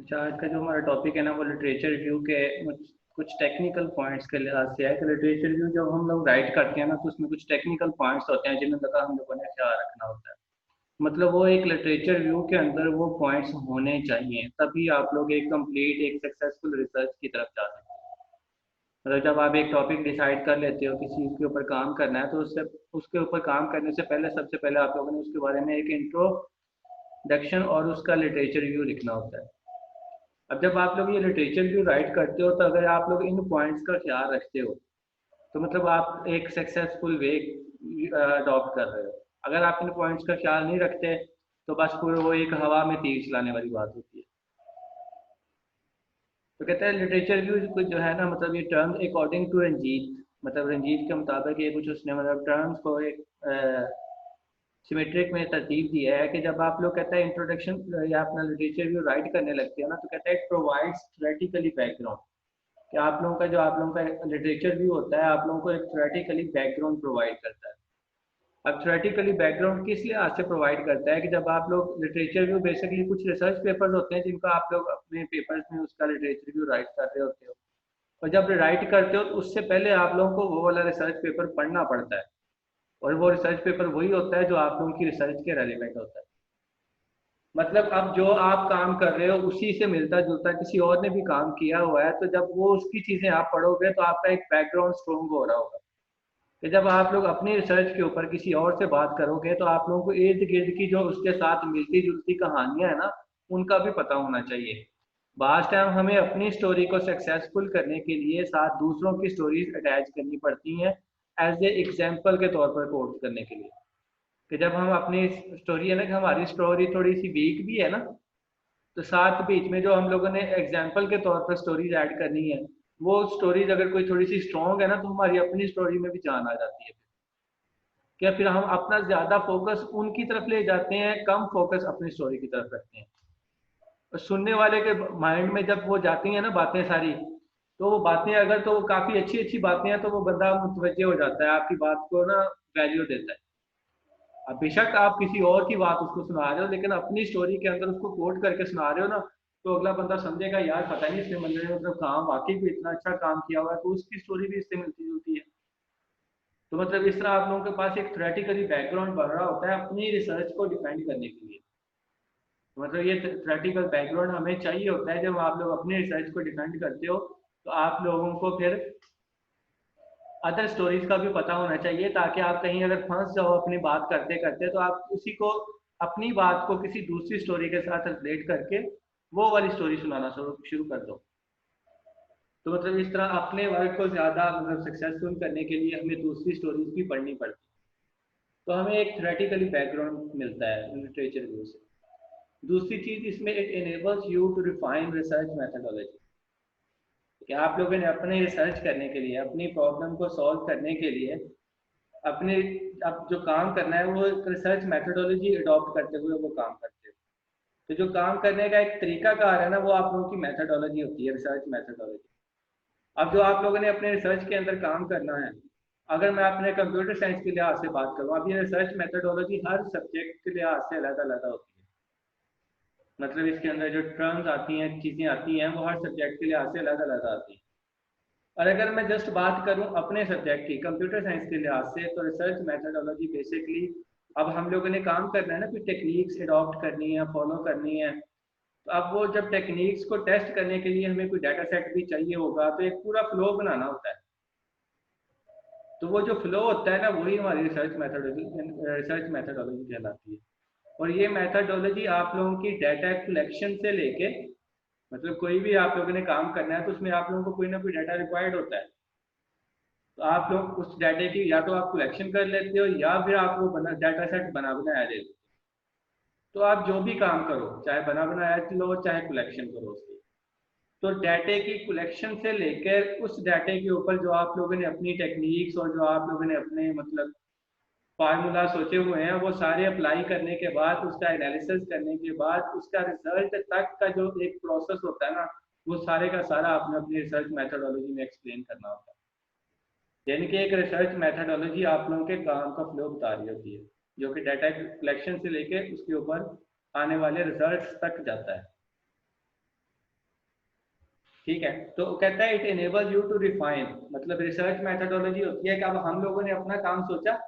अच्छा, आज का जो हमारा टॉपिक है ना वो लिटरेचर रिव्यू के कुछ टेक्निकल पॉइंट्स के लिहाज से है कि लिटरेचर रिव्यू जब हम लोग राइट करते हैं ना तो उसमें कुछ टेक्निकल पॉइंट्स होते हैं जिन्हें लगा हम लोगों ने ख्याल रखना होता है। मतलब वो एक लिटरेचर रिव्यू के अंदर वो पॉइंट्स होने चाहिए, तभी आप लोग एक कंप्लीट एक सक्सेसफुल रिसर्च की तरफ जा सकते हैं। मतलब जब आप एक टॉपिक डिसाइड कर लेते हो किसी के ऊपर काम करना है तो उससे उसके ऊपर काम करने से पहले सबसे पहले आप लोगों ने उसके बारे में एक इंट्रोडक्शन और उसका लिटरेचर रिव्यू लिखना होता है। अब जब आप लोग ये लिटरेचर रिव्यू राइट करते हो तो अगर आप लोग इन पॉइंट्स का ख्याल रखते हो तो मतलब आप एक सक्सेसफुल वे अडॉप्ट कर रहे हो। अगर आप इन पॉइंट्स का ख्याल नहीं रखते तो बस पूरे वो एक हवा में तीर चलाने वाली बात होती है। तो कहते हैं लिटरेचर रिव्यू कुछ जो है ना, मतलब ये टर्म अकॉर्डिंग टू रंजीत, मतलब रंजीत के मुताबिक ये कुछ उसने मतलब टर्म्स को एक सिमेट्रिक में तरतीब दिया है कि जब आप लोग कहते हैं इंट्रोडक्शन या अपना लिटरेचर रिव्यू राइट करने लगते हो ना तो कहता है इट प्रोवाइड्स थ्योरेटिकली बैकग्राउंड, कि आप लोगों का जो आप लोगों का लिटरेचर व्यू होता है आप लोगों को एक थ्योरेटिकली बैकग्राउंड प्रोवाइड करता है। अब थ्योरेटिकली बैकग्राउंड किस लिए आज से प्रोवाइड करता है कि जब आप लोग लिटरेचर व्यू बेसिकली कुछ रिसर्च पेपर्स होते हैं जिनका आप लोग अपने पेपर्स में उसका लिटरेचर व्यू राइट कर रहे होते हो, और जब राइट करते हो तो उससे पहले आप लोगों को वो वाला रिसर्च पेपर पढ़ना पड़ता है, और वो रिसर्च पेपर वही होता है जो आप लोगों की रिसर्च के रेलिवेंट होता है। मतलब अब जो आप काम कर रहे हो उसी से मिलता जुलता किसी और ने भी काम किया हुआ है, तो जब वो उसकी चीजें आप पढ़ोगे तो आपका एक बैकग्राउंड स्ट्रोंग हो रहा होगा कि जब आप लोग अपनी रिसर्च के ऊपर किसी और से बात करोगे तो आप लोगों को इर्द गिर्द की जो उसके साथ मिलती जुलती कहानियां है ना उनका भी पता होना चाहिए। बास टाइम हमें अपनी स्टोरी को सक्सेसफुल करने के लिए साथ दूसरों की स्टोरीज अटैच करनी पड़ती हैं एज ए एग्जाम्पल के तौर पर कोट करने के लिए, कि जब हम अपनी स्टोरी है ना कि हमारी स्टोरी थोड़ी सी वीक भी है ना तो साथ बीच में जो हम लोगों ने एग्जाम्पल के तौर पर स्टोरीज ऐड करनी है, वो स्टोरीज अगर कोई थोड़ी सी स्ट्रॉन्ग है ना तो हमारी अपनी स्टोरी में भी जान आ जाती है। क्या फिर हम अपना ज्यादा फोकस उनकी तरफ ले जाते हैं, कम फोकस अपनी स्टोरी की तरफ रखते हैं। और सुनने वाले के माइंड में जब वो जाती हैं ना बातें सारी, तो वो बातें अगर तो वो काफी अच्छी अच्छी बातें हैं तो वो बंदा मुतवज्जे हो जाता है, आपकी बात को ना वैल्यू देता है। अब बेशक आप किसी और की बात उसको सुना रहे हो लेकिन अपनी स्टोरी के अंदर उसको कोट करके सुना रहे हो ना, तो अगला बंदा समझेगा यार पता नहीं इसने बंदे ने मतलब काम वाकई भी इतना अच्छा काम किया हुआ है, तो उसकी स्टोरी भी इससे मिलती जुलती है। तो मतलब इस तरह आप लोगों के पास एक थ्योरेटिकली बैकग्राउंड बन रहा होता है अपनी रिसर्च को डिफेंड करने के लिए। तो मतलब ये थ्योरेटिकल बैकग्राउंड हमें चाहिए होता है जब आप लोग अपनी रिसर्च को डिफेंड करते हो, तो आप लोगों को फिर अदर स्टोरीज का भी पता होना चाहिए ताकि आप कहीं अगर फंस जाओ अपनी बात करते करते तो आप उसी को अपनी बात को किसी दूसरी स्टोरी के साथ रिलेट करके वो वाली स्टोरी सुनाना शुरू शुरू कर दो। तो मतलब इस तरह अपने वर्क को ज्यादा मतलब सक्सेसफुल करने के लिए हमें दूसरी स्टोरीज भी पढ़नी पड़ती है, तो हमें एक थ्योरेटिकली बैकग्राउंड मिलता है लिटरेचर व्यू से। दूसरी चीज इसमें it enables you to refine research methodology, कि आप लोगों ने अपने रिसर्च करने के लिए अपनी प्रॉब्लम को सॉल्व करने के लिए अपने अब जो काम करना है वो रिसर्च मेथोडोलॉजी अडॉप्ट करते हुए वो काम करते हैं। तो जो काम करने का एक तरीका कार है ना वो आप लोगों की मेथोडोलॉजी होती है, रिसर्च मेथोडोलॉजी। अब जो आप लोगों ने अपने रिसर्च के अंदर काम करना है, अगर मैं अपने कंप्यूटर साइंस के लिहाज से बात करूँ, अब ये रिसर्च मेथोडोलॉजी हर सब्जेक्ट के लिहाज से अलग अलग होती है। मतलब इसके अंदर जो टर्म्स आती हैं चीज़ें आती हैं वो हर सब्जेक्ट के लिहाज से अलग अलग आती हैं। और अगर मैं जस्ट बात करूं अपने सब्जेक्ट की कंप्यूटर साइंस के लिहाज से तो रिसर्च मेथोडोलॉजी बेसिकली, अब हम लोगों ने काम करना है ना कुछ टेक्निक्स अडॉप्ट करनी है फॉलो करनी है, तो अब वो जब टेक्निक्स को टेस्ट करने के लिए हमें कोई डाटा सेट भी चाहिए होगा तो एक पूरा फ्लो बनाना होता है। तो वो जो फ्लो होता है ना वही हमारी रिसर्च मेथोडोलॉजी कहलाती है। और ये मेथोडोलॉजी आप लोगों की डाटा कलेक्शन से लेके, मतलब कोई भी आप लोगों ने काम करना है तो उसमें आप लोगों को कोई ना कोई डाटा रिक्वायर्ड होता है, तो आप लोग उस डाटा की या तो आप कलेक्शन कर लेते हो या फिर आप वो बना डाटा सेट बना बनाया लेते हो। तो आप जो भी काम करो चाहे बना बनाया लो चाहे कलेक्शन करो उसकी, तो डाटे की कलेक्शन से लेकर उस डाटे के ऊपर जो आप लोगों ने अपनी टेक्निक्स और जो आप लोगों ने अपने मतलब फार्मूला सोचे हुए हैं वो सारे अप्लाई करने के बाद उसका एनालिसिस करने के बाद उसका रिजल्ट तक का जो एक प्रोसेस होता है ना, वो सारे का सारा आपने अपनी रिसर्च मेथोडोलॉजी में एक्सप्लेन करना होता है। यानी कि एक रिसर्च मेथोडोलॉजी आप लोगों के काम का फ्लो बता रही होती है जो कि डाटा कलेक्शन से लेके उसके ऊपर आने वाले रिजल्ट्स तक जाता है। ठीक है, तो कहता है it enables you to refine, मतलब रिसर्च मेथोडोलॉजी होती है कि अब हम लोगों ने अपना काम सोचा,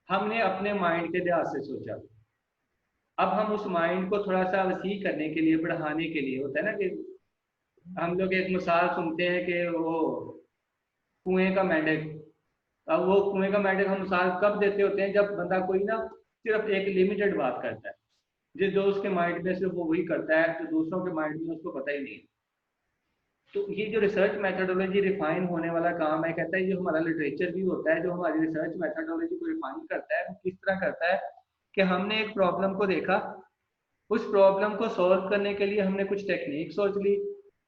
हमने अपने माइंड के लिहाज से सोचा, अब हम उस माइंड को थोड़ा सा वसी करने के लिए, बढ़ाने के लिए, होता है ना कि हम लोग एक मिसाल सुनते हैं कि वो कुएं का मेंढक। अब वो कुएं का मेंढक हम मिसाल कब देते होते हैं, जब बंदा कोई ना सिर्फ एक लिमिटेड बात करता है, जो उसके माइंड में सिर्फ वो वही करता है, तो दूसरों के माइंड में उसको पता ही नहीं। तो ये जो रिसर्च मेथोडोलॉजी रिफाइन होने वाला काम है, कहता है जो हमारा लिटरेचर भी होता है, जो हमारी रिसर्च मेथोडोलॉजी को रिफाइन करता है, वो किस तरह करता है कि हमने एक प्रॉब्लम को देखा, उस प्रॉब्लम को सॉल्व करने के लिए हमने कुछ टेक्निक सोच ली,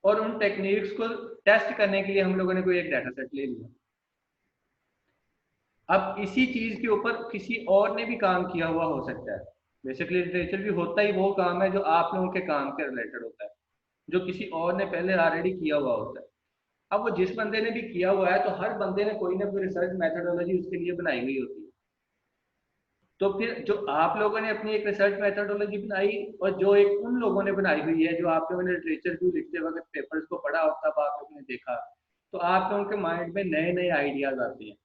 और उन टेक्निक्स को टेस्ट करने के लिए हम लोगों ने कोई एक डाटा सेट ले लिया। अब इसी चीज के ऊपर किसी और ने भी काम किया हुआ हो सकता है। बेसिकली लिटरेचर भी होता ही वो काम है जो आप लोगों के काम के रिलेटेड होता है, जो किसी और ने पहले ऑलरेडी किया हुआ होता है। अब वो जिस बंदे ने भी किया हुआ है, तो हर बंदे ने कोई ना कोई रिसर्च मेथोडोलॉजी उसके लिए बनाई हुई होती है। तो फिर जो आप लोगों ने अपनी एक रिसर्च मेथोडोलॉजी बनाई, और जो एक उन लोगों ने बनाई हुई है, जो आप लोगों ने लिटरेचर व्यू लिखते वक्त पेपर्स को पढ़ा और तब आप लोगों ने देखा, तो आप लोगों के माइंड में नए नए आइडियाज आते हैं।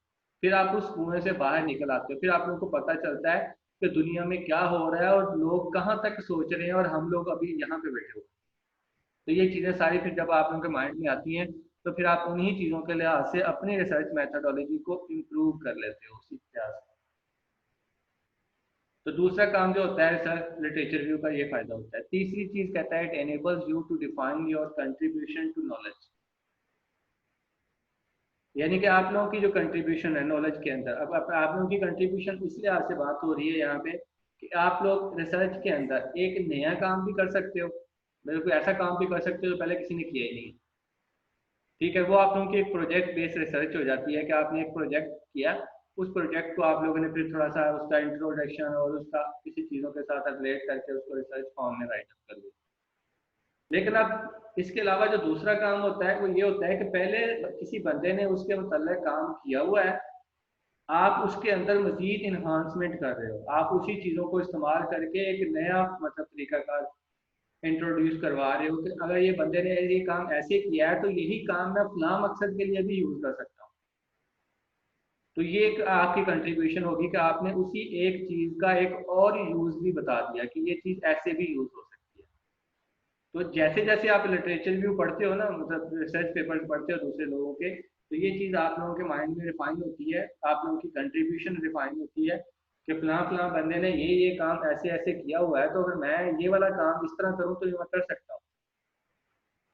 फिर आप उस कुएं से बाहर निकल आते हो, फिर आप लोगों को पता चलता है कि दुनिया में क्या हो रहा है और लोग कहाँ तक सोच रहे हैं, और हम लोग अभी यहाँ पे बैठे हुए। तो ये चीज़ें सारी फिर जब आप लोगों के माइंड में आती हैं, तो फिर आप उन्हीं चीज़ों के लिहाज से अपनी रिसर्च मैथडोलॉजी को इम्प्रूव कर लेते हो उसी लिहाज से। तो दूसरा काम जो होता है रिसर्च लिटरेचर व्यू का, ये फायदा होता है। तीसरी चीज कहता है it enables you to define your contribution to knowledge, यानी कि आप लोगों की जो कंट्रीब्यूशन है नॉलेज के अंदर, अब आप लोगों की कंट्रीब्यूशन इस लिहाज से बात हो रही है यहाँ पे कि आप लोग रिसर्च के अंदर एक नया काम भी कर सकते हो, मतलब कोई ऐसा काम भी कर सकते हो जो पहले किसी ने किया ही नहीं। ठीक है, वो आप लोगों की एक प्रोजेक्ट बेस्ड रिसर्च हो जाती है कि आपने एक प्रोजेक्ट किया, उस प्रोजेक्ट को आप लोगों ने फिर थोड़ा सा उसका इंट्रोडक्शन और उसका किसी चीज़ों के साथ रिलेट करके उसको रिसर्च फॉर्म में राइट अप कर दिया। लेकिन अब इसके अलावा जो दूसरा काम होता है वो ये होता है कि पहले किसी बंदे ने उसके मतलब काम किया हुआ है, आप उसके अंदर मजीद इन्हांसमेंट कर रहे हो, आप उसी चीज़ों को इस्तेमाल करके एक नया मतलब तरीकाकार इंट्रोड्यूस करवा रहे हो कि अगर ये बंदे ने ये काम ऐसे किया है, तो यही काम मैं फलां मकसद के लिए भी यूज कर सकता हूँ। तो ये एक आपकी कंट्रीब्यूशन होगी कि आपने उसी एक चीज का एक और यूज भी बता दिया कि ये चीज ऐसे भी यूज हो सकती है। तो जैसे जैसे आप लिटरेचर रिव्यू पढ़ते हो ना, मतलब रिसर्च पेपर्स पढ़ते हो दूसरे लोगों के, तो ये चीज आप लोगों के माइंड में रिफाइन होती है, आप लोगों की कंट्रीब्यूशन रिफाइन होती है कि फलां फलां बंदे ने ये काम ऐसे ऐसे किया हुआ है, तो अगर मैं ये वाला काम इस तरह करूँ तो ये मैं कर सकता हूँ।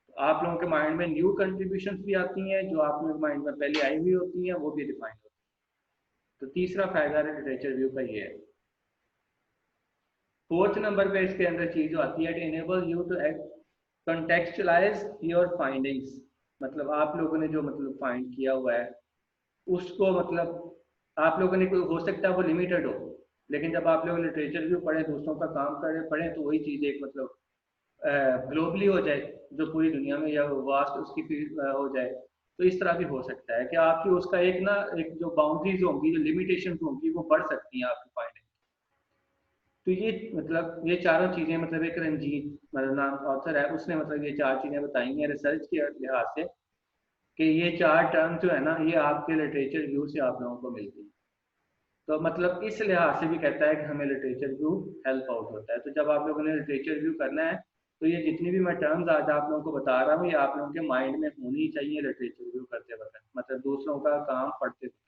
तो आप लोगों के माइंड में न्यू कंट्रीब्यूशन भी आती हैं, जो आप लोगों के माइंड में पहले आई हुई होती हैं वो भी रिफाइन होती है। तो तीसरा फायदा लिटरेचर रिव्यू का ये है। फोर्थ नंबर पे इसके अंदर चीज जो आती है, it enable you to contextualize your findings, मतलब आप लोगों ने जो मतलब फाइंड किया हुआ है उसको, मतलब आप लोगों ने कोई हो सकता है वो लिमिटेड हो, लेकिन जब आप लोग लिटरेचर रिव्यू पढ़े, दूसरों का काम करें पढ़े, तो वही चीज़ एक मतलब ग्लोबली हो जाए, जो पूरी दुनिया में या वास्ट उसकी फील्ड हो जाए। तो इस तरह भी हो सकता है कि आपकी उसका एक ना एक जो बाउंड्रीज होंगी, जो लिमिटेशन होंगी, वो बढ़ सकती हैं आपकी फाइंडिंग। तो ये मतलब ये चारों चीजें, मतलब एक रंजीत मतलब नाम ऑथर है, उसने मतलब ये चार चीजें बताई हैं रिसर्च के लिहाज से, कि ये चार टर्म जो है ना, ये आपके लिटरेचर व्यू से आप लोगों को मिलती है। तो मतलब इस लिहाज से भी कहता है कि हमें लिटरेचर व्यू हेल्प आउट होता है। तो जब आप लोगों ने लिटरेचर व्यू करना है, तो ये जितनी भी मैं टर्म्स आज आप लोगों को बता रहा हूँ, ये आप लोगों के माइंड में होनी चाहिए लिटरेचर व्यू करते वक्त, मतलब दूसरों का काम पढ़ते वक्त।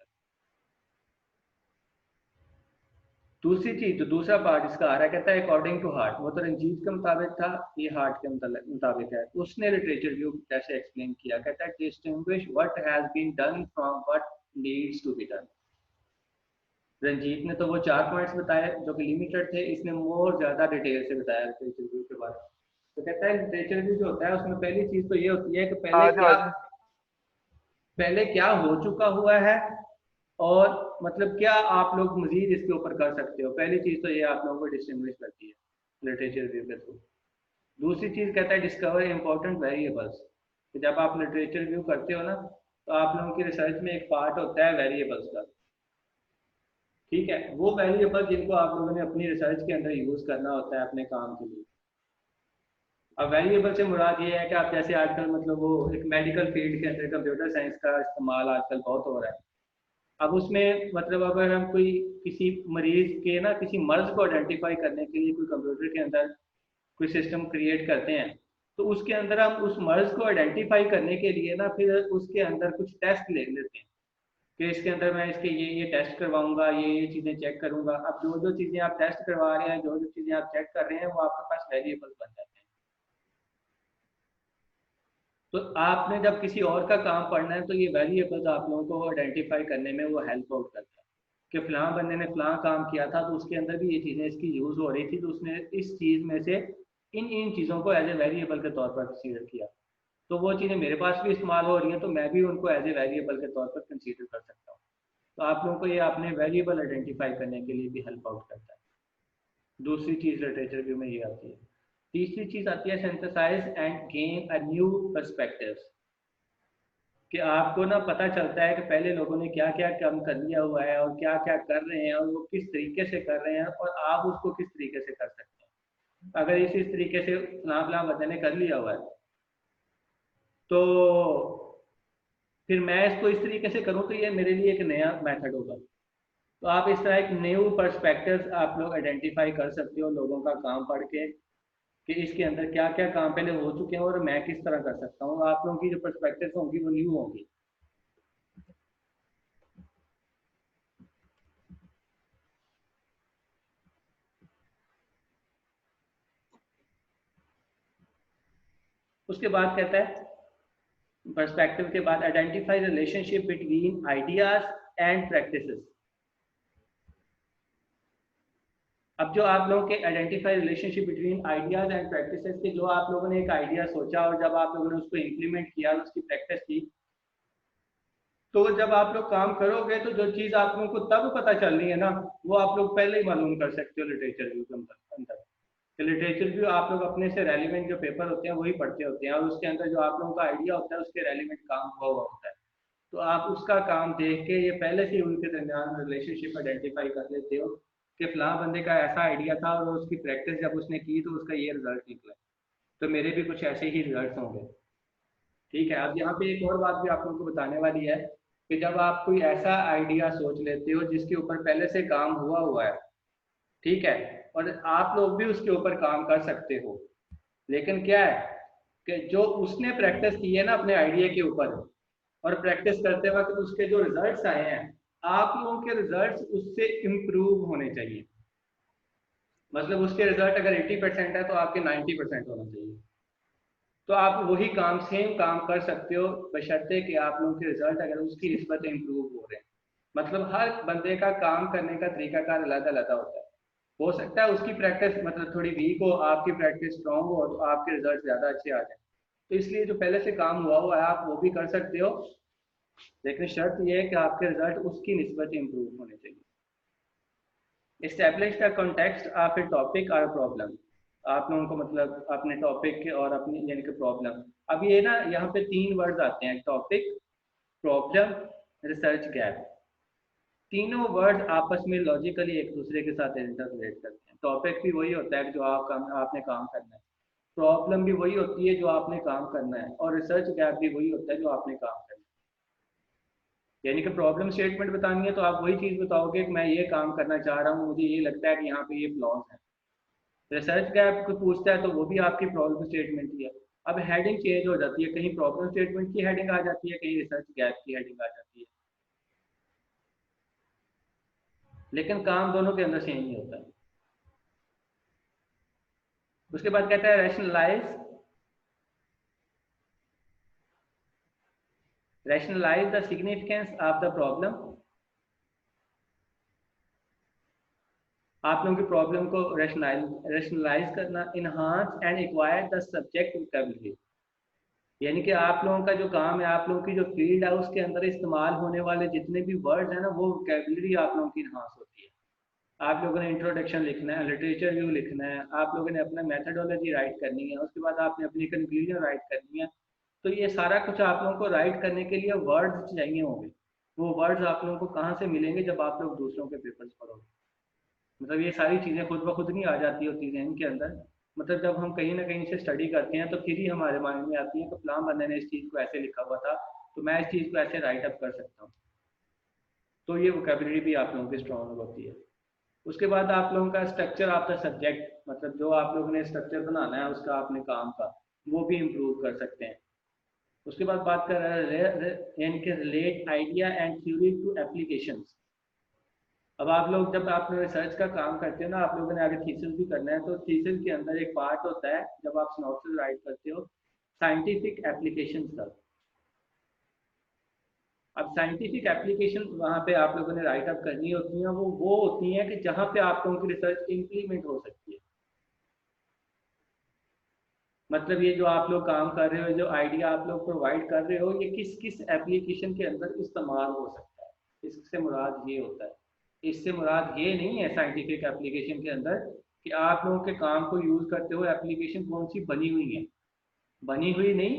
दूसरी चीज जो दूसरा पार्ट इसका आ रहा है, कहता है अकॉर्डिंग टू हार्ट, वो तो रंजीत के मुताबिक था, ये हार्ट के मुताबिक है। उसने लिटरेचर व्यू कैसे एक्सप्लेन किया, कहता है distinguish what has been done from what needs to be done. Ranjit ने तो वो चार पॉइंट्स बताए जो कि लिमिटेड थे, इसने मोर ज्यादा डिटेल से बताया लिटरेचर रिव्यू के बारे में। तो कहता है लिटरेचर रिव्यू जो होता है उसमें पहली चीज तो ये होती है कि आज आज पहले क्या हो चुका हुआ है, और मतलब क्या आप लोग मजीद इसके ऊपर कर सकते हो। पहली चीज तो ये आप लोगों को डिस्टिंग्विश करती है लिटरेचर रिव्यू के थ्रू। दूसरी चीज कहता है डिस्कवर इंपॉर्टेंट वेरिएबल्स, कि जब आप लिटरेचर रिव्यू करते हो ना, तो आप लोगों की रिसर्च में एक पार्ट होता है वेरिएबल्स का। ठीक है, वो वेरिएबल जिनको आप लोगों ने अपनी रिसर्च के अंदर यूज करना होता है अपने काम के लिए। अब वेरिएबल से मुराद ये है कि आप जैसे आजकल मतलब वो एक मेडिकल फील्ड के अंदर कंप्यूटर साइंस का इस्तेमाल आजकल बहुत हो रहा है। अब उसमें मतलब अगर हम कोई किसी मरीज के ना किसी मर्ज को आइडेंटिफाई करने के लिए कोई कंप्यूटर के अंदर कोई सिस्टम क्रिएट करते हैं, तो उसके अंदर हम उस मर्ज को आइडेंटिफाई करने के लिए ना फिर उसके अंदर कुछ टेस्ट ले लेते हैं कि इसके अंदर मैं इसके ये टेस्ट करवाऊंगा, ये चीज़ें चेक करूंगा। अब जो जो चीज़ें आप टेस्ट करवा रहे हैं, जो जो चीज़ें आप चेक कर रहे हैं, वो आपके पास वेरिएबल बन जाते हैं। तो आपने जब किसी और का काम पढ़ना है तो ये वेरिएबल्स आप लोगों को आइडेंटिफाई करने में वो हेल्प आउट करता है कि फलां बंदे ने फलां काम किया था, तो उसके अंदर भी ये चीज़ें इसकी यूज़ हो रही थी, तो उसने इस चीज़ में से इन इन चीज़ों को एज ए वेरिएबल के तौर पर कंसीडर किया। तो वो चीज़ें मेरे पास भी इस्तेमाल हो रही हैं, तो मैं भी उनको एज ए वेरिएबल के तौर पर कंसीडर कर सकता हूँ। तो आप लोगों को ये अपने वेरिएबल आइडेंटिफाई करने के लिए भी हेल्प आउट करता है। दूसरी चीज़ लिटरेचर व्यू में ये आती है। तीसरी चीज़ आती है synthesize and gain a new perspectives, कि आपको ना पता चलता है कि पहले लोगों ने क्या क्या काम कर लिया हुआ है और क्या क्या कर रहे हैं और वो किस तरीके से कर रहे हैं, और आप उसको किस तरीके से कर सकते हैं। अगर इस तरीके से फलां फलां बंदे ने कर लिया हुआ है, तो फिर मैं इसको इस तरीके से करूँ तो ये मेरे लिए एक नया मेथड होगा। तो आप इस तरह एक न्यू पर्सपेक्टिव आप लोग आइडेंटिफाई कर सकते हो लोगों का काम पढ़ के, कि इसके अंदर क्या क्या काम पहले हो चुके हैं और मैं किस तरह कर सकता हूँ। आप लोगों की जो पर्सपेक्टिव होंगी वो न्यू होंगी। उसके बाद कहता है पर्सपेक्टिव के बाद identify relationship between ideas and practices. अब जो आप लोगों के identify relationship between ideas and practices के, जो आप लोगों ने एक आइडिया सोचा और जब आप लोगों ने उसको इम्प्लीमेंट किया और उसकी प्रैक्टिस की, तो जब आप लोग काम करोगे तो जो चीज़ आप लोगों को तब पता चल रही है ना, वो आप लोग पहले ही मालूम कर सकते हो लिटरेचर व्यू के अंदर। लिटरेचर व्यू आप लोग अपने से रेलिवेंट जो पेपर होते हैं वही पढ़ते होते हैं, और उसके अंदर जो आप लोगों का आइडिया होता है उसके रेलिवेंट काम हुआ हुआ होता है। तो आप उसका काम देख के ये पहले से उनके दरमियान रिलेशनशिप आइडेंटिफाई कर लेते हो कि फलां बंदे का ऐसा आइडिया था और उसकी प्रैक्टिस जब उसने की तो उसका ये रिजल्ट निकला, तो मेरे भी कुछ ऐसे ही रिजल्ट होंगे। ठीक है। अब यहाँ पे एक और बात भी आप लोगों को बताने वाली है कि जब आप कोई ऐसा आइडिया सोच लेते हो जिसके ऊपर पहले से काम हुआ हुआ है, ठीक है, और आप लोग भी उसके ऊपर काम कर सकते हो, लेकिन क्या है कि जो उसने प्रैक्टिस की है ना अपने आइडिया के ऊपर, और प्रैक्टिस करते वक्त उसके जो रिजल्ट्स आए हैं, आप लोगों के रिजल्ट्स उससे इम्प्रूव होने चाहिए। मतलब उसके रिजल्ट अगर 80% है तो आपके 90% होना चाहिए। तो आप वही काम सेम काम कर सकते हो, बशर्ते कि आप लोगों के रिजल्ट अगर उसकी निस्बत इम्प्रूव हो रहे हैं। मतलब हर बंदे का काम करने का तरीकाकार अलग अलग होता है। हो सकता है उसकी प्रैक्टिस मतलब थोड़ी वीक हो, आपकी प्रैक्टिस स्ट्रांग हो, तो आपके रिजल्ट ज़्यादा अच्छे आ जाए। तो इसलिए जो पहले से काम हुआ हुआ है आप वो भी कर सकते हो, लेकिन शर्त यह है कि आपके रिजल्ट उसकी निस्बत इम्प्रूव होने चाहिए। Establish the context of A topic और प्रॉब्लम। आप लोगों को मतलब अपने टॉपिक के और अपनी यानी कि प्रॉब्लम। अब ये ना यहाँ पे तीन वर्ड्स आते हैं, टॉपिक, प्रॉब्लम, रिसर्च गैप। तीनों वर्ड आपस में लॉजिकली एक दूसरे के साथ इंटरलेट करते हैं। टॉपिक भी वही होता है जो आपने काम करना है, प्रॉब्लम भी वही होती है जो आपने काम करना है, और रिसर्च गैप भी वही होता है जो आपने काम करना है। यानी कि प्रॉब्लम स्टेटमेंट बतानी है तो आप वही चीज़ बताओगे कि मैं ये काम करना चाह रहा हूँ, मुझे ये लगता है कि यहाँ पे ये फ्लॉज है। रिसर्च गैप को पूछता है तो वो भी आपकी प्रॉब्लम स्टेटमेंट ही है। अब हेडिंग चेंज हो जाती है, कहीं प्रॉब्लम स्टेटमेंट की हेडिंग आ जाती है, कहीं रिसर्च गैप की हेडिंग आ जाती है, लेकिन काम दोनों के अंदर सेम ही होता है। उसके बाद कहता है rationalize the significance of the problem. आप लोगों की प्रॉब्लम को रैशनलाइज करना। Enhance and acquire the subject vocabulary. यानी कि आप लोगों का जो काम है, आप लोगों की जो फील्ड है उसके अंदर इस्तेमाल होने वाले जितने भी वर्ड्स हैं ना, वो वोकैबुलरी आप लोगों की इनहांस होती है। आप लोगों ने इंट्रोडक्शन लिखना है, लिटरेचर व्यू लिखना है, आप लोगों ने अपना मेथडोलॉजी राइट करनी है, उसके बाद आपने अपनी कंक्लूजन राइट करनी है। तो ये सारा कुछ आप लोगों को राइट करने के लिए वर्ड्स चाहिए होंगे। वो वर्ड्स आप लोगों को कहाँ से मिलेंगे? जब आप लोग दूसरों के पेपर्स पढ़ोगे। मतलब ये सारी चीज़ें खुद ब खुद नहीं आ जाती होती हैं इनके अंदर, मतलब जब हम कहीं ना कहीं से स्टडी करते हैं तो फिर ही हमारे माइंड में आती है कि फलां बंदे ने इस चीज़ को ऐसे लिखा हुआ था, तो मैं इस चीज़ को ऐसे राइट अप कर सकता हूँ। तो ये वोकेबलरी भी आप लोगों की स्ट्रॉन्ग होती है। उसके बाद आप लोगों का स्ट्रक्चर ऑफ द सब्जेक्ट, मतलब जो आप लोगों ने स्ट्रक्चर बनाना है उसका अपने काम का, वो भी इम्प्रूव कर सकते हैं। उसके बाद बात कर रहे हैं इनके relate idea and theory to applications. अब आप लोग जब आप रिसर्च का काम करते हो ना, आप लोगों ने आगे थीसिस भी करना है, तो थीसिस के अंदर एक पार्ट होता है जब आप सिनॉप्सिस राइट करते हो साइंटिफिक एप्लीकेशंस का। अब साइंटिफिक एप्लीकेशन वहाँ पे आप लोगों ने राइट अप करनी होती हैं, वो होती हैं कि जहाँ पे आप लोगों की रिसर्च इम्प्लीमेंट हो सकती है। मतलब ये जो आप लोग काम कर रहे हो, जो आइडिया आप लोग प्रोवाइड कर रहे हो, ये किस किस एप्लीकेशन के अंदर इस्तेमाल हो सकता है, इससे मुराद ये होता है। इससे मुराद ये नहीं है साइंटिफिक एप्लीकेशन के अंदर कि आप लोगों के काम को यूज करते हुए एप्लीकेशन कौन सी बनी हुई है, बनी हुई नहीं,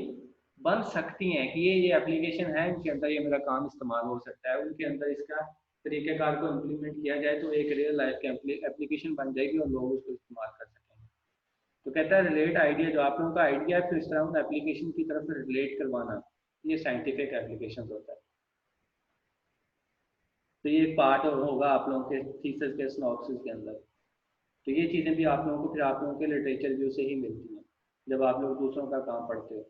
बन सकती हैं कि ये एप्लीकेशन है, इनके अंदर ये मेरा काम इस्तेमाल हो सकता है, उनके अंदर इसका तरीक़ेकार को इम्प्लीमेंट किया जाए तो एक रियल लाइफ की एप्लीकेशन बन जाएगी और लोग उसको इस्तेमाल कर सकेंगे। तो कहता है रिलेट आइडिया, जो आप लोगों का आइडिया है फिर इस तरह उन एप्लीकेशन की तरफ रिलेट करवाना, ये साइंटिफिक एप्लीकेशन होता है। तो ये एक पार्ट होगा आप लोगों के थीसिस के सिनॉप्सिस के अंदर। तो ये चीज़ें भी आप लोगों को फिर आप लोगों के लिटरेचर व्यू से ही मिलती हैं जब आप लोग दूसरों का काम पढ़ते हो।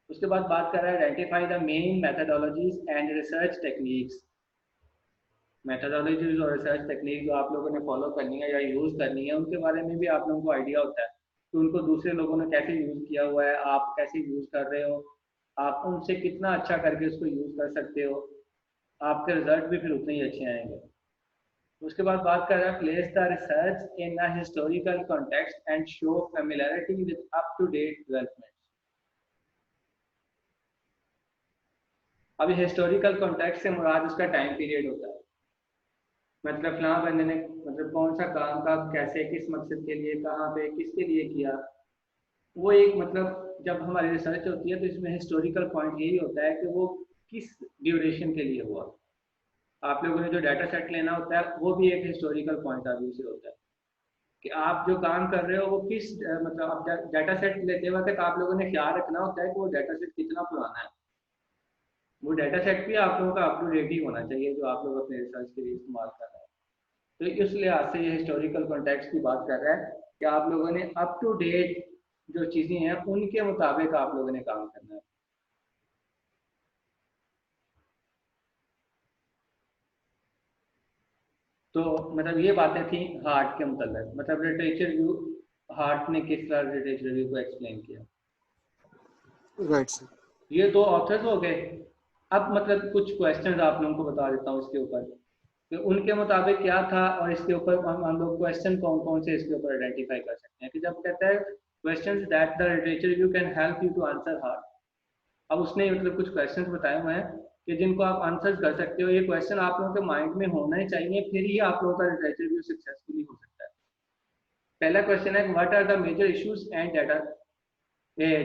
उसके बाद बात कर रहा है identify the main methodologies and research techniques. Methodologies और रिसर्च टेक्निक जो आप लोगों ने फॉलो करनी है या यूज़ करनी है, उनके बारे में भी आप लोगों को आइडिया होता है कि उनको दूसरे लोगों ने कैसे यूज़ किया हुआ है, आप कैसे यूज़ कर रहे हो, आप उनसे कितना अच्छा करके उसको यूज़ कर सकते हो, आपके रिजल्ट भी फिर उतने ही अच्छे आएंगे। उसके बाद बात कर रहा है place the research in a historical context and show familiarity with up to date development. अभी हिस्टोरिकल कॉन्टेक्स्ट से मुराद उसका टाइम पीरियड होता है, मतलब फलां बंदे ने मतलब कौन सा काम का कैसे किस मकसद के लिए कहाँ पे किसके लिए किया, वो एक मतलब जब हमारी रिसर्च होती है तो इसमें हिस्टोरिकल पॉइंट यही होता है कि वो किस ड्यूरेशन के लिए हुआ। आप लोगों ने जो डाटा सेट लेना होता है वो भी एक हिस्टोरिकल पॉइंट ऑफ व्यू से होता है कि आप जो काम कर रहे हो वो किस मतलब आप डाटा सेट लेते वक्त आप लोगों ने ख्याल रखना होता है कि वो डाटा सेट कितना पुराना है। वो डाटा सेट भी आप लोगों का अप टू डेट ही होना चाहिए जो आप लोग अपने रिसर्च के लिए इस्तेमाल कर रहे हैं। तो इस लिहाज से ये हिस्टोरिकल कॉन्टेक्स्ट की बात कर रहा है कि आप लोगों ने अप टू डेट जो चीज़ें हैं उनके मुताबिक आप लोगों ने काम करना है। तो मतलब ये बातें थी हार्ट के मतलब, लिटरेचर व्यू, हार्ट ने किस तरह लिटरेचर व्यू को एक्सप्लेन किया। Right sir. ये दो ऑथर्स हो गए। अब मतलब कुछ क्वेश्चंस आप लोगों को बता देता हूँ इसके ऊपर कि उनके मुताबिक क्या था, और इसके ऊपर हम लोग क्वेश्चन कौन कौन से इसके ऊपर आइडेंटिफाई कर सकते हैं। कि जब कहता है questions that the literature view can help you to answer heart, अब उसने मतलब कुछ क्वेश्चंस बताए हुए हैं कि जिनको आप आंसर कर सकते हो। ये क्वेश्चन आप लोगों के माइंड में होना ही चाहिए, फिर ही आप लोगों का लिटरेचर व्यू सक्सेसफुली हो सकता है। पहला क्वेश्चन है what are the major issues and data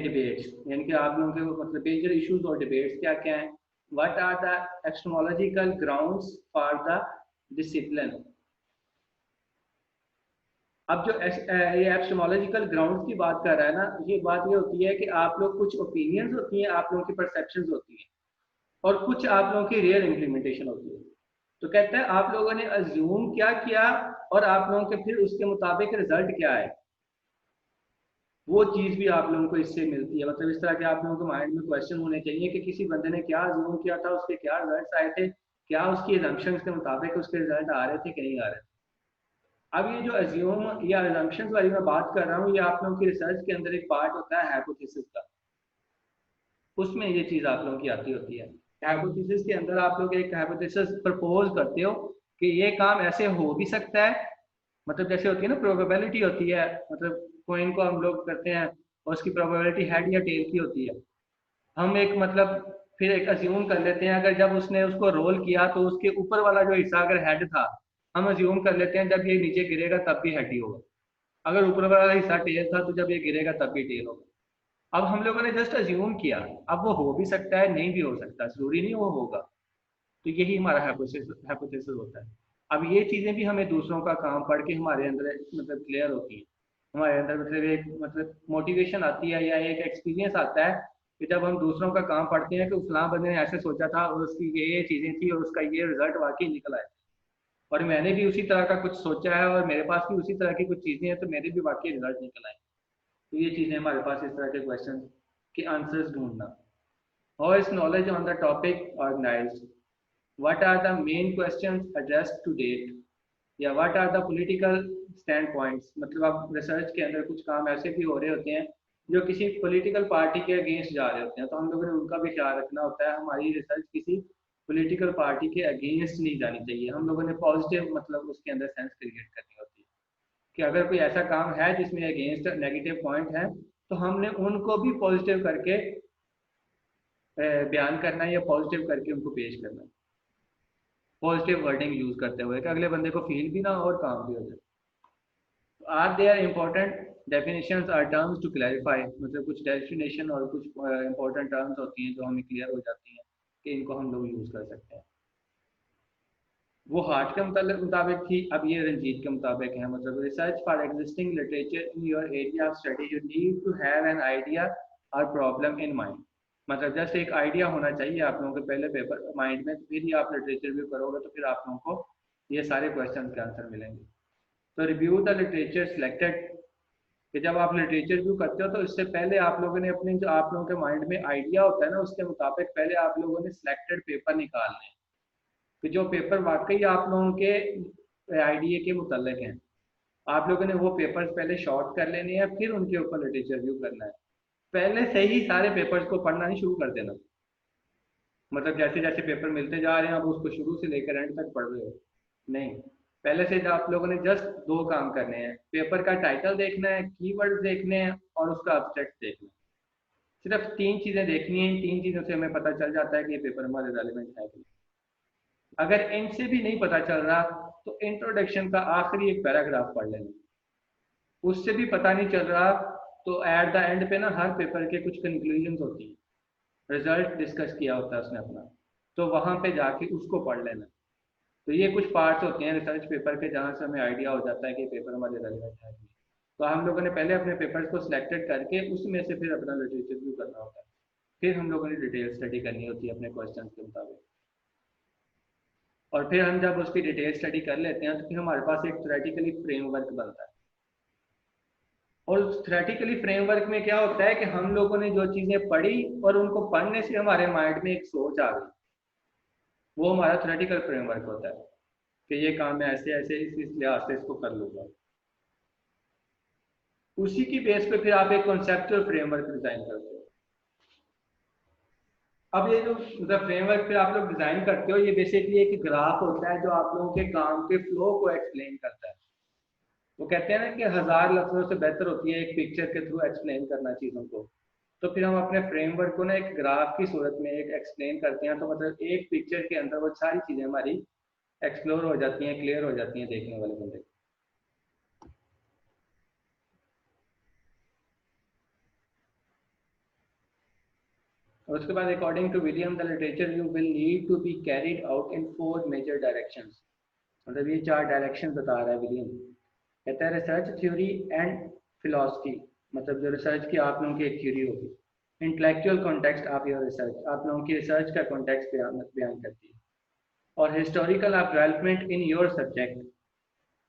debates, यानी कि आप लोगों के मतलब मेजर इश्यूज और डिबेट्स क्या क्या हैं। What are the epistemological grounds for the discipline. अब जो ये एपिस्टेमोलॉजिकल ग्राउंड्स की बात कर रहा है ना, ये बात ये होती है कि आप लोग कुछ ओपिनियंस होती हैं, आप लोगों की परसेप्शंस होती हैं, और कुछ आप लोगों की रियल इम्प्लीमेंटेशन होती है। तो कहता है आप लोगों ने अज्यूम क्या किया और आप लोगों के फिर उसके मुताबिक रिजल्ट क्या है, वो चीज़ भी आप लोगों को इससे मिलती है। मतलब इस तरह के आप लोगों के माइंड में क्वेश्चन होने चाहिए कि किसी बंदे ने क्या अज्यूम किया था, उसके क्या रिजल्ट आए थे, क्या उसकी एजम्पशंस के मुताबिक उसके रिजल्ट आ रहे थे कि नहीं आ रहे थे। अब ये जो अज्यूम या एजम्पशंस वाली मैं बात कर रहा हूँ, ये आप लोगों की रिसर्च के अंदर एक पार्ट होता है हाइपोथेसिस का, उसमें ये चीज़ आप लोगों की आती होती है। हाइपोथेसिस के अंदर आप लोग एक हाइपोथेसिस प्रपोज करते हो कि ये काम ऐसे हो भी सकता है, मतलब जैसे होती है ना प्रोबेबिलिटी होती है, मतलब कोइन को हम लोग करते हैं और उसकी प्रोबेबिलिटी हेड या टेल की होती है। हम एक मतलब फिर एक अज्यूम कर लेते हैं, अगर जब उसने उसको रोल किया तो उसके ऊपर वाला जो हिस्सा अगर हेड था, हम अज्यूम कर लेते हैं जब ये नीचे गिरेगा तब भी हेड ही होगा। अगर ऊपर वाला हिस्सा टेल था तो जब ये गिरेगा तब भी टेल होगा। अब हम लोगों ने जस्ट अज्यूम किया, अब वो हो भी सकता है नहीं भी हो सकता, जरूरी नहीं वो होगा। तो यही हमारा हाइपोथेसिस होता है। अब ये चीजें भी हमें दूसरों का काम पढ़ के हमारे अंदर मतलब क्लियर होती हैं हमारे अंदर मतलब एक मतलब मोटिवेशन आती है या एक एक्सपीरियंस आता है कि जब हम दूसरों का काम पढ़ते हैं कि फलां बंदे ने ऐसे सोचा था और उसकी ये चीज़ें थी और उसका ये रिजल्ट वाकई निकला है, और मैंने भी उसी तरह का कुछ सोचा है और मेरे पास भी उसी तरह की कुछ चीज़ें हैं तो मेरे भी वाकई रिजल्ट निकला है। तो ये चीज़ें हमारे पास इस तरह के क्वेश्चन के आंसर्स ढूंढना। How is knowledge on the topic organised, what are the main questions addressed to date, या what are the political stand points. मतलब आप रिसर्च के अंदर कुछ काम ऐसे भी हो रहे होते हैं जो किसी पॉलिटिकल पार्टी के अगेंस्ट जा रहे होते हैं, तो हम लोगों ने उनका भी ख्याल रखना होता है। हमारी रिसर्च किसी पॉलिटिकल पार्टी के अगेंस्ट नहीं जानी चाहिए, हम लोगों ने पॉजिटिव मतलब उसके अंदर सेंस क्रिएट करनी होती है कि अगर कोई ऐसा काम है जिसमें अगेंस्ट नेगेटिव पॉइंट है तो हमने उनको भी पॉजिटिव करके बयान करना है या पॉजिटिव करके उनको पेश करना है, पॉजिटिव वर्डिंग यूज करते हुए कि अगले बंदे को फील भी ना हो और काम भी हो जाए। Are there important definitions or terms to clarify, मतलब कुछ डेफिनेशन और कुछ इंपॉर्टेंट टर्म्स होती हैं जो हमें क्लियर हो जाती हैं कि इनको हम लोग यूज कर सकते हैं। वो हार्ट के मुताबिक थी, अब ये रंजीत के मुताबिक है। मतलब research for existing literature in your area of study you need to have an idea और प्रॉब्लम इन माइंड। मतलब जस्ट एक आइडिया होना चाहिए आप लोगों के पहले पेपर माइंड में, तो फिर ही आप लिटरेचर रिव्यू करोगे तो फिर आप लोगों को ये सारे क्वेश्चन के आंसर मिलेंगे। तो रिव्यू द लिटरेचर सिलेक्टेड, कि जब आप लिटरेचर रिव्यू करते हो तो इससे पहले आप लोगों ने अपने जो आप लोगों के माइंड में आइडिया होता है ना उसके मुताबिक पहले आप लोगों ने सिलेक्टेड पेपर निकालने हैं कि जो पेपर वाकई आप लोगों के आइडिया के मुतल्लिक हैं। आप लोगों ने वो पेपर्स पहले शॉर्ट कर लेने हैं, फिर उनके ऊपर लिटरेचर रिव्यू करना है। पहले से ही सारे पेपर्स को पढ़ना नहीं शुरू कर देना, मतलब जैसे जैसे पेपर मिलते जा रहे हैं आप उसको शुरू से लेकर एंड तक पढ़ रहे हो, नहीं। पहले से आप लोगों ने जस्ट दो काम करने हैं, पेपर का टाइटल देखना है, कीवर्ड्स देखने हैं और उसका अब्स्ट्रैक्ट देखना है। सिर्फ तीन चीजें देखनी है, इन तीन चीजों से हमें पता चल जाता है कि ये पेपर हमारे रेलिवेंट है कि नहीं। अगर इनसे भी नहीं पता चल रहा तो इंट्रोडक्शन का आखिरी एक पैराग्राफ पढ़ लेना, उससे भी पता नहीं चल रहा तो एट द एंड पे ना हर पेपर के कुछ कंक्लूजन होती है, रिजल्ट डिस्कस किया होता है उसने अपना, तो वहां पे जाके उसको पढ़ लेना। तो ये कुछ पार्ट्स होते हैं रिसर्च पेपर के जहाँ से हमें आइडिया हो जाता है कि पेपर हमारे रेलिवेंट है। तो हम लोगों ने पहले अपने पेपर्स को सिलेक्टेड करके उसमें से फिर अपना लिटरेचर रिव्यू करना होता है, फिर हम लोगों ने डिटेल स्टडी करनी होती है अपने क्वेश्चन के मुताबिक। और फिर हम जब उसकी डिटेल स्टडी कर लेते हैं तो फिर हमारे पास एक थ्योरेटिकली फ्रेमवर्क बनता है। और थ्योरेटिकली फ्रेमवर्क में क्या होता है कि हम लोगों ने जो चीज़ें पढ़ी और उनको पढ़ने से हमारे माइंड में एक सोच आ गई, वो हमारा थ्योरेटिकल फ्रेमवर्क होता है कि ये काम मैं ऐसे ऐसे इस लिहाज से इसको कर लूँगा। उसी की बेस पे फिर आप एक कॉन्सेप्चुअल फ्रेमवर्क डिजाइन करते हो। अब ये जो मतलब फ्रेमवर्क फिर आप लोग डिजाइन करते हो, ये बेसिकली एक ग्राफ होता है जो आप लोगों के काम के फ्लो को एक्सप्लेन करता है। वो कहते हैं ना कि 1000 लफ्जों से बेहतर होती है एक पिक्चर के थ्रू एक्सप्लेन करना चीज़ों को। तो फिर हम अपने फ्रेमवर्क को ना एक ग्राफ की सूरत में एक एक्सप्लेन करते हैं, तो मतलब एक पिक्चर के अंदर वो सारी चीज़ें हमारी एक्सप्लोर हो जाती हैं, क्लियर हो जाती हैं देखने वाले बंदे को। और उसके बाद according to William the literature you will need to be carried out in 4 major directions. मतलब ये 4 डायरेक्शन बता रहा है विलियम। कहता है रिसर्च थ्योरी एंड फिलॉसफी, मतलब जो रिसर्च की आप लोगों की एक थ्योरी होगी। Intellectual context of your research, आप लोगों की रिसर्च का कॉन्टेक्स्ट बयान करती है। और historical of development in your subject,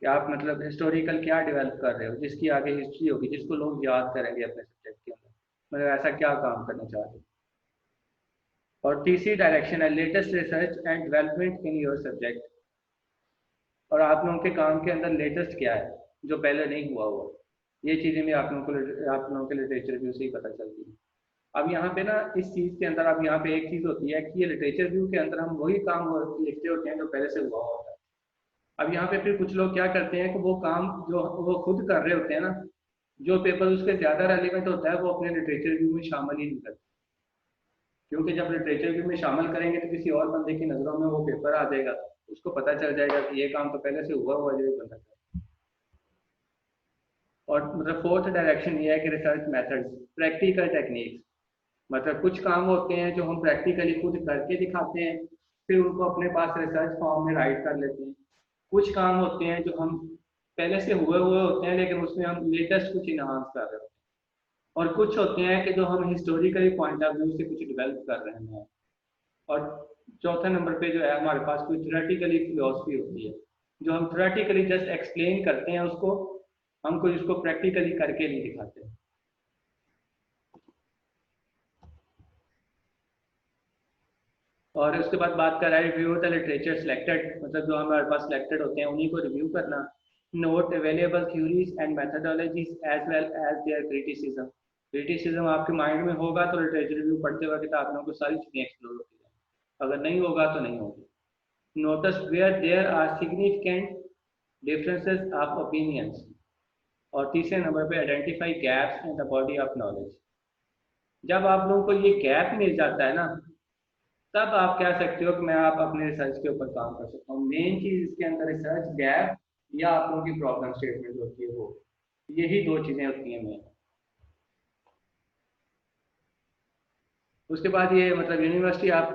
कि आप मतलब हिस्टोरिकल क्या डेवलप कर रहे हो जिसकी आगे हिस्ट्री होगी, जिसको लोग याद करेंगे अपने सब्जेक्ट के अंदर, मतलब ऐसा क्या काम करना चाह रहे हो। और तीसरी डायरेक्शन है latest research and development in your subject, और आप लोगों के काम के अंदर लेटेस्ट क्या है जो पहले नहीं हुआ हुआ। ये चीज़ें भी आप लोगों के लिटरेचर व्यू से ही पता चलती है। अब यहाँ पे ना इस चीज़ के अंदर अब यहाँ पे एक चीज़ होती है कि ये लिटरेचर व्यू के अंदर हम वही काम लिखते होते हैं जो पहले से हुआ होता है। अब यहाँ पे फिर कुछ लोग क्या करते हैं कि वो काम जो वो खुद कर रहे होते हैं ना, जो पेपर उसके ज़्यादा रेलिवेंट होता है वो अपने लिटरेचर व्यू में शामिल ही नहीं करते, क्योंकि जब लिटरेचर व्यू में शामिल करेंगे तो किसी और बंदे की नज़रों में वो पेपर आ जाएगा, उसको पता चल जाएगा कि ये काम तो पहले से हुआ हुआ जो ये बंदा कर। और मतलब फोर्थ डायरेक्शन ये है कि रिसर्च मेथड्स, प्रैक्टिकल टेक्निक्स, मतलब कुछ काम होते हैं जो हम प्रैक्टिकली खुद करके दिखाते हैं, फिर उनको अपने पास रिसर्च फॉर्म में राइट कर लेते हैं। कुछ काम होते हैं जो हम पहले से हुए हुए होते हैं, लेकिन उसमें हम लेटेस्ट कुछ इन्हांस कर रहे होते हैं, और कुछ होते हैं कि जो हम हिस्टोरिकली पॉइंट ऑफ व्यू से कुछ डेवलप कर रहे हैं। और चौथे नंबर पे जो है हमारे पास कोई थ्योरेटिकली फिलोसफी होती है, जो हम थ्योरेटिकली जस्ट एक्सप्लेन करते हैं उसको, हम कोई उसको प्रैक्टिकली करके नहीं दिखाते। और उसके बाद बात कर रहा है रिव्यू द लिटरेचर सिलेक्टेड, मतलब जो हमारे पास सिलेक्टेड होते हैं उन्हीं को रिव्यू करना। Note available theories and methodologies as well as their criticism. Criticism आपके माइंड में होगा तो लिटरेचर रिव्यू पढ़ते वक्त आप लोगों को सारी चीज़ें एक्सप्लोर होती है, अगर नहीं होगा तो नहीं होगी। Notice where there are significant differences of opinions. और तीसरे नंबर पे identify gaps in the body of knowledge. जब आप लोगों को ये गैप मिल जाता है ना, तब आप कह सकते हो कि मैं आप अपने रिसर्च के ऊपर काम कर सकता हूँ। मेन चीज इसके अंदर रिसर्च गैप या आप लोगों की प्रॉब्लम स्टेटमेंट होती है, वो यही दो चीजें होती हैं मेन। उसके बाद ये मतलब यूनिवर्सिटी आप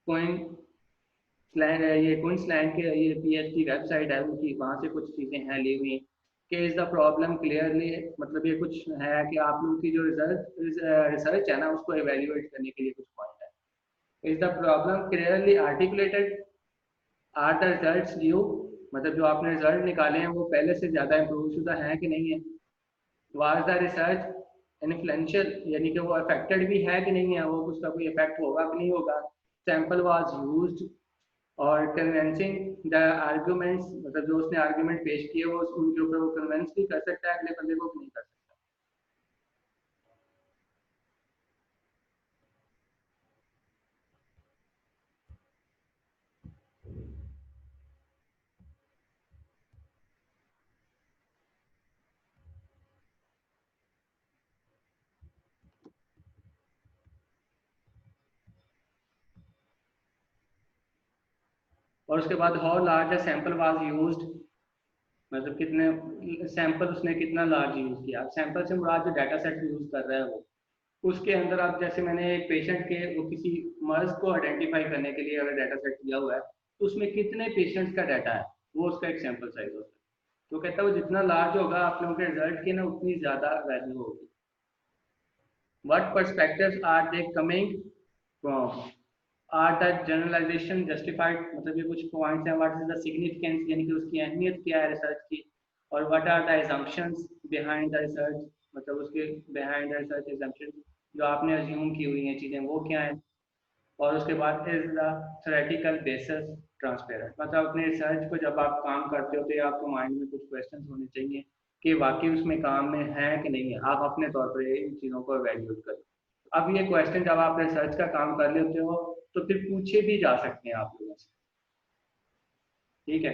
कोइन स्लैंग है, ये क्वींसलैंड के ये पीएचडी वेबसाइट है उनकी, वहाँ से कुछ चीज़ें हैं ली हुई कि इज द प्रॉब्लम क्लियरली, मतलब ये कुछ है कि आप लोगों की जो रिसर्च है ना उसको एवेल्युएट करने के लिए कुछ पॉइंट है। Is the problem clearly articulated, are the results due, मतलब जो आपने रिजल्ट निकाले हैं वो पहले से ज़्यादा इम्प्रूव शुदा है कि नहीं है। वाज द रिसर्च इन्फ्लुएंशियल, यानी कि वो अफेक्टेड भी है कि नहीं है, वो उसका कोई इफेक्ट होगा कि नहीं होगा। सैम्पल वाज यूज्ड, और कन्वेंसिंग द आर्ग्यूमेंट्स, मतलब जो उसने आर्ग्यूमेंट पेश किए वो उनके ऊपर वो कन्वेंस भी कर सकता है अगले बंदे को, नहीं कर सकता। और उसके बाद how large a sample was used, मतलब कितने सैंपल उसने कितना लार्ज यूज किया। सैंपल से मुराद जो डाटा सेट यूज कर रहा है वो, उसके अंदर आप जैसे मैंने एक पेशेंट के वो किसी मर्ज को आइडेंटिफाई करने के लिए अगर डाटा सेट दिया हुआ है तो उसमें कितने पेशेंट्स का डाटा है, वो उसका एक सैंपल साइज होता है। तो कहता है वो जितना लार्ज होगा आप लोगों के रिजल्ट की ना उतनी ज़्यादा वैल्यू होगी। What perspectives are they coming from? Are the generalization justified, मतलब ये कुछ पॉइंट्स हैं। What is the significance, यानी कि उसकी अहमियत क्या है रिसर्च की। और what are the assumptions behind the research, मतलब उसके behind the research assumptions जो आपने assume की हुई हैं चीज़ें वो क्या हैं। और उसके बाद is the theoretical basis transparent, मतलब अपने रिसर्च को जब आप काम करते हो तो आपको माइंड में कुछ क्वेश्चन होने चाहिए कि वाकई उसमें काम में है कि नहीं है। आप अपने तौर पर इन चीज़ों को एवेल्यूएट करें। अब ये क्वेश्चन जब आप रिसर्च का काम कर लेते हो तो फिर पूछे भी जा सकते हैं आप लोगों से, ठीक है।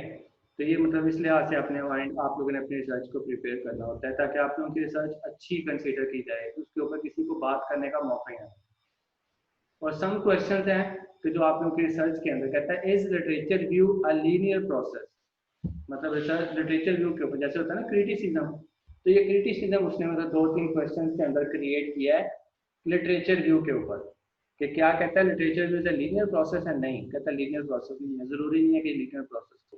तो ये मतलब इस लिहाज से अपने माइंड आप लोगों ने अपनी रिसर्च को प्रिपेयर करना होता है ताकि आप लोगों की रिसर्च अच्छी कंसीडर की जाए, उसके ऊपर किसी को बात करने का मौका ही ना। और सम क्वेश्चंस हैं कि जो आप लोगों की रिसर्च के अंदर कहता है is literature view a linear process, मतलब रिसर्च लिटरेचर व्यू के ऊपर जैसे होता है ना क्रिटिसिज्म, तो ये क्रिटिसिज्म उसने मतलब 2-3 क्वेश्चंस के अंदर क्रिएट किया है लिटरेचर व्यू के ऊपर कि क्या कहता है literature view is a linear process है। नहीं कहता लीनियर प्रोसेस नहीं है, जरूरी नहीं है कि लीनियर प्रोसेस हो।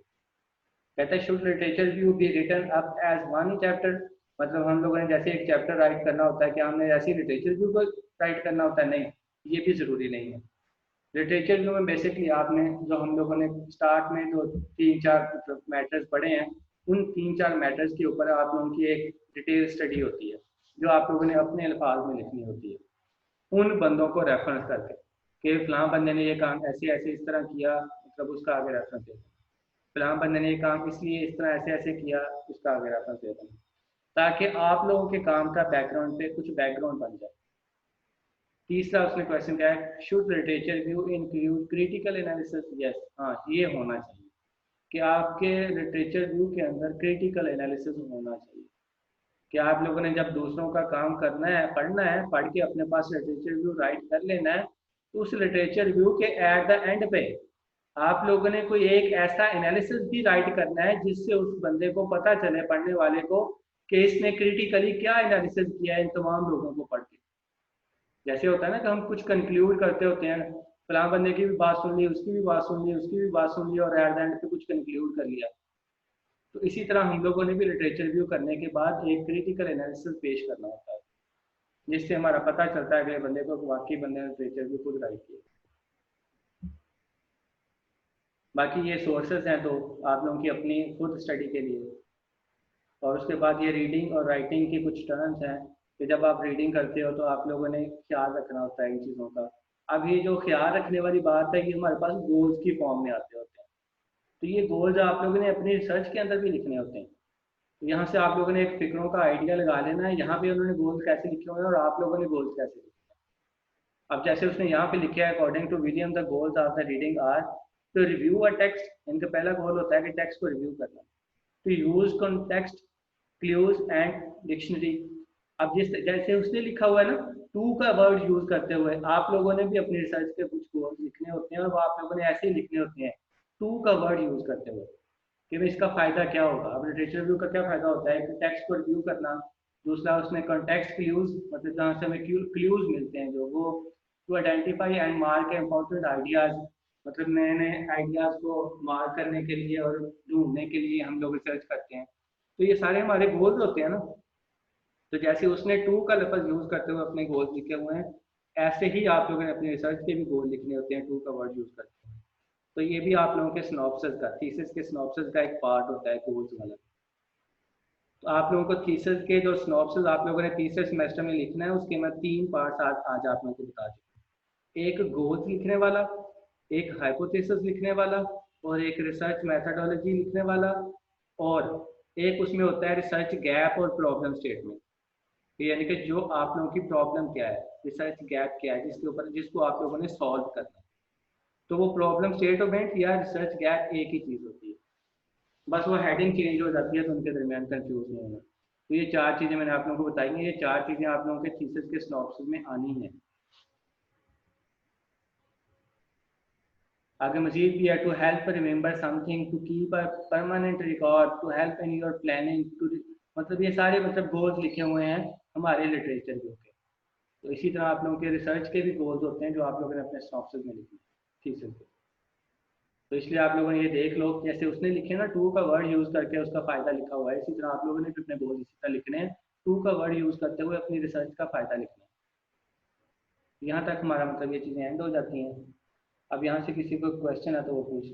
कहता है should literature view be written up as one chapter, मतलब हम लोगों ने जैसे एक चैप्टर राइट करना होता है कि हमने ऐसी लिटरेचर व्यू को राइट करना होता है, नहीं ये भी जरूरी नहीं है। लिटरेचर व्यू में बेसिकली आपने जो हम लोगों ने स्टार्ट में जो 3-4 मतलब मैटर्स पढ़े हैं उन 3-4 मैटर्स के ऊपर आप लोगों की एक डिटेल स्टडी होती है जो आप लोगों ने अपने अल्फाज में लिखनी होती है उन बंदों को रेफरेंस करके कि फलां बंदे ने ये काम ऐसे ऐसे इस तरह किया, मतलब उसका आगे रेफरेंस देना। फलां बंदे ने ये काम इसलिए इस तरह ऐसे ऐसे किया, उसका आगे रेफरेंस देना, ताकि आप लोगों के काम का बैकग्राउंड पे कुछ बैकग्राउंड बन जाए। तीसरा उसने क्वेश्चन क्या है, should literature view include critical analysis. Yes, हाँ ये होना चाहिए कि आपके लिटरेचर व्यू के अंदर क्रिटिकल एनालिसिस होना चाहिए कि आप लोगों ने जब दूसरों का काम करना है, पढ़ना है, पढ़ के अपने पास लिटरेचर व्यू राइट कर लेना है, तो उस लिटरेचर व्यू के एट द एंड पे आप लोगों ने कोई एक ऐसा एनालिसिस भी राइट करना है जिससे उस बंदे को पता चले, पढ़ने वाले को, कि इसने क्रिटिकली क्या एनालिसिस किया है इन तमाम लोगों को पढ़ के। जैसे होता है ना कि हम कुछ कंक्लूड करते होते हैं, फलां बंदे की भी बात सुन ली, उसकी भी बात सुन ली, उसकी भी बात सुन ली और एट द एंड पे कुछ कंक्लूड कर लिया। तो इसी तरह हम लोगों ने भी लिटरेचर रिव्यू करने के बाद एक क्रिटिकल एनालिसिस पेश करना होता है, जिससे हमारा पता चलता है अगले बंदे को वाकई बंदे ने लिटरेचर रिव्यू खुद राइट किया। बाकी ये सोर्सेज हैं तो आप लोगों की अपनी खुद स्टडी के लिए। और उसके बाद ये रीडिंग और राइटिंग की कुछ टर्म्स हैं कि जब आप रीडिंग करते हो तो आप लोगों ने ख्याल रखना होता है इन चीज़ों का। अब ये जो ख्याल रखने वाली बात है, ये हमारे पास गोल्स की फॉर्म में आते होते हैं। तो ये गोल्स आप लोगों ने अपनी रिसर्च के अंदर भी लिखने होते हैं। तो यहाँ से आप लोगों ने एक फिक्रों का आइडिया लगा लेना है, यहाँ पे उन्होंने गोल्स कैसे लिखे हुए हैं और आप लोगों ने गोल्स कैसे लिखे हैं। अब जैसे उसने यहाँ पे लिखे है, according to William the goals of the reading are to review a text. इनका पहला गोल होता है कि टेक्स्ट को रिव्यू करना, to use context clues and dictionary. अब जिस जैसे उसने लिखा हुआ है ना, टू का वर्ड यूज करते हुए आप लोगों ने भी अपनी रिसर्च के कुछ गोल्स लिखने होते हैं और वो आप लोगों ने ऐसे ही लिखने होते हैं टू का वर्ड यूज करते हुए कि भाई इसका फायदा क्या होगा। अब लिटरेचर रिव्यू का क्या फायदा होता है, कि टेक्स्ट को रिव्यू करना। दूसरा उसने कॉन्टेक्स्ट क्लूज, मतलब जहाँ से हमें क्लूज मिलते हैं जो वो to identify and mark important ideas, मतलब नए नए आइडियाज को मार्क करने के लिए और ढूंढने के लिए हम लोग रिसर्च करते हैं। तो ये सारे हमारे गोल्स होते हैं ना। तो जैसे उसने टू का लफ्ज यूज करते हुए अपने गोल्स लिखे हुए हैं, ऐसे ही आप लोगों ने अपने रिसर्च के भी गोल लिखने होते हैं टू का वर्ड यूज करते हैं। तो ये भी आप लोगों के सिनॉप्सिस का, थीसिस के सिनॉप्सिस का एक पार्ट होता है गोल्स वाला। तो आप लोगों को थीसिस के जो सिनॉप्सिस आप लोगों ने तीसरे सेमेस्टर में लिखना है, उसके मैं 3 पार्ट्स आज आप लोगों को बता चुका हूँ। एक गोल्स लिखने वाला, एक हाइपोथेसिस लिखने वाला, और एक रिसर्च मेथडोलॉजी लिखने वाला, और एक उसमें होता है रिसर्च गैप और प्रॉब्लम स्टेटमेंट। यानी कि जो आप लोगों की प्रॉब्लम क्या है, रिसर्च गैप क्या है जिसके ऊपर जिसको आप लोगों ने सॉल्व करना है। तो वो प्रॉब्लम स्टेटमेंट या रिसर्च गैप एक ही चीज़ होती है, बस वो हेडिंग चेंज हो जाती है तो उनके दरमियान कंफ्यूज नहीं होना। तो ये 4 चीज़ें मैंने आप लोगों को बताई हैं, ये 4 चीज़ें आप लोगों के थीसिस के सिनॉप्सिस में आनी है। आगे मजीद भी है, to help remember something, to keep a permanent record, to help in your planning, to, मतलब ये सारे मतलब गोल्स लिखे हुए हैं हमारे लिटरेचर के। तो इसी तरह आप लोगों के रिसर्च के भी गोल्स होते हैं जो आप लोगों ने अपने सिनॉप्सिस में लिखे थीसिस के। तो इसलिए आप लोगों ने ये देख लो, जैसे उसने लिखे ना टू का वर्ड यूज करके उसका फायदा लिखा हुआ है, इसी तरह आप लोगों ने भी अपने गोल इसी तरह लिखने हैं, टू का वर्ड यूज करते हुए अपनी रिसर्च का फायदा लिखना है। यहाँ तक हमारा मतलब ये चीज़ें एंड हो जाती हैं। अब यहाँ से किसी को क्वेश्चन है तो वो पूछ